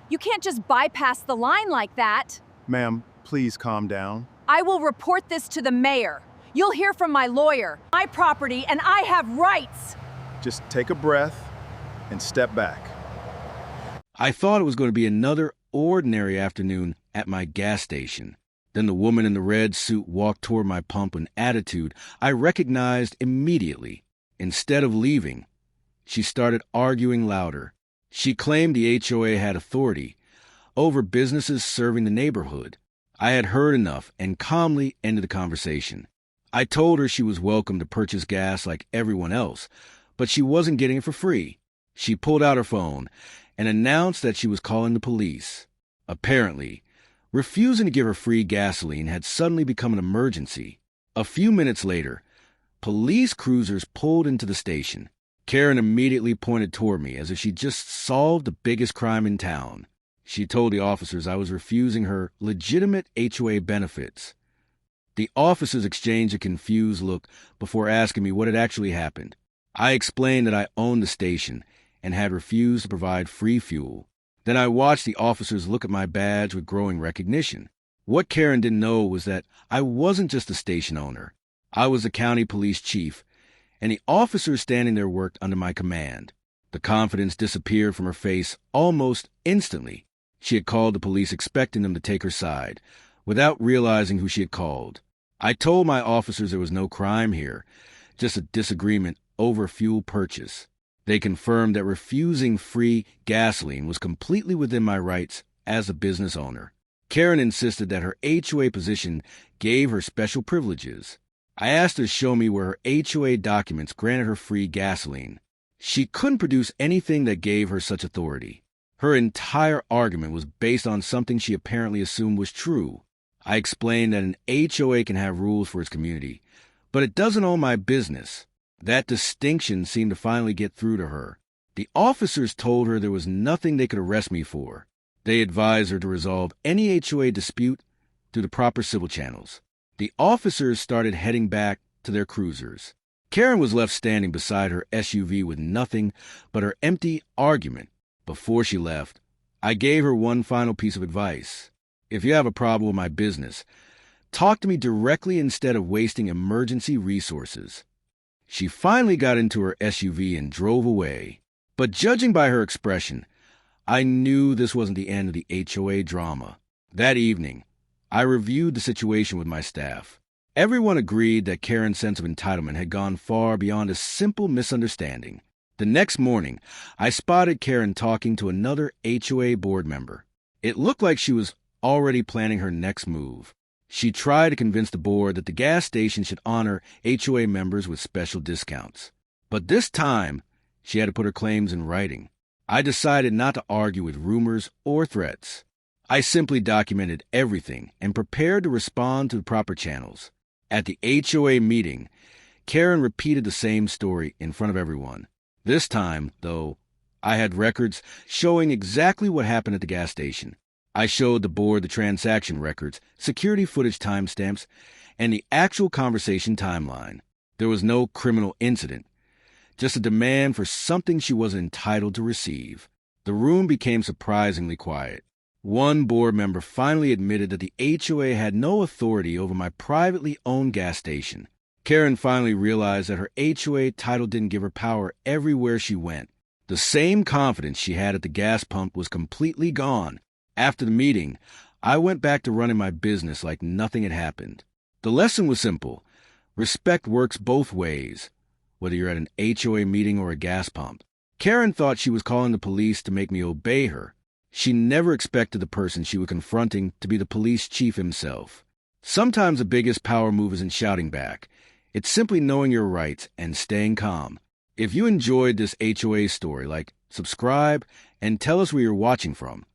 You can't just bypass the line like that. Ma'am, please calm down. I will report this to the mayor. You'll hear from my lawyer. My property, and I have rights. Just take a breath and step back. I thought it was going to be another ordinary afternoon at my gas station. Then the woman in the red suit walked toward my pump with an attitude I recognized immediately. Instead of leaving, she started arguing louder. She claimed the HOA had authority over businesses serving the neighborhood. I had heard enough and calmly ended the conversation. I told her she was welcome to purchase gas like everyone else, but she wasn't getting it for free. She pulled out her phone and announced that she was calling the police. Apparently, refusing to give her free gasoline had suddenly become an emergency. A few minutes later, police cruisers pulled into the station. Karen immediately pointed toward me as if she just solved the biggest crime in town. She told the officers I was refusing her legitimate HOA benefits. The officers exchanged a confused look before asking me what had actually happened. I explained that I owned the station and had refused to provide free fuel. Then I watched the officers look at my badge with growing recognition. What Karen didn't know was that I wasn't just a station owner. I was the county police chief, and the officers standing there worked under my command. The confidence disappeared from her face almost instantly. She had called the police expecting them to take her side, without realizing who she had called. I told my officers there was no crime here, just a disagreement over fuel purchase. They confirmed that refusing free gasoline was completely within my rights as a business owner. Karen insisted that her HOA position gave her special privileges. I asked her to show me where her HOA documents granted her free gasoline. She couldn't produce anything that gave her such authority. Her entire argument was based on something she apparently assumed was true. I explained that an HOA can have rules for its community, but it doesn't own my business. That distinction seemed to finally get through to her. The officers told her there was nothing they could arrest me for. They advised her to resolve any HOA dispute through the proper civil channels. The officers started heading back to their cruisers. Karen was left standing beside her SUV with nothing but her empty argument. Before she left, I gave her one final piece of advice. If you have a problem with my business, talk to me directly instead of wasting emergency resources. She finally got into her SUV and drove away. But judging by her expression, I knew this wasn't the end of the HOA drama. That evening, I reviewed the situation with my staff. Everyone agreed that Karen's sense of entitlement had gone far beyond a simple misunderstanding. The next morning, I spotted Karen talking to another HOA board member. It looked like she was already planning her next move. She tried to convince the board that the gas station should honor HOA members with special discounts. But this time, she had to put her claims in writing. I decided not to argue with rumors or threats. I simply documented everything and prepared to respond to the proper channels. At the HOA meeting, Karen repeated the same story in front of everyone. This time, though, I had records showing exactly what happened at the gas station. I showed the board the transaction records, security footage timestamps, and the actual conversation timeline. There was no criminal incident, just a demand for something she wasn't entitled to receive. The room became surprisingly quiet. One board member finally admitted that the HOA had no authority over my privately owned gas station. Karen finally realized that her HOA title didn't give her power everywhere she went. The same confidence she had at the gas pump was completely gone. After the meeting, I went back to running my business like nothing had happened. The lesson was simple. Respect works both ways, whether you're at an HOA meeting or a gas pump. Karen thought she was calling the police to make me obey her. She never expected the person she was confronting to be the police chief himself. Sometimes the biggest power move isn't shouting back. It's simply knowing your rights and staying calm. If you enjoyed this HOA story, subscribe and tell us where you're watching from.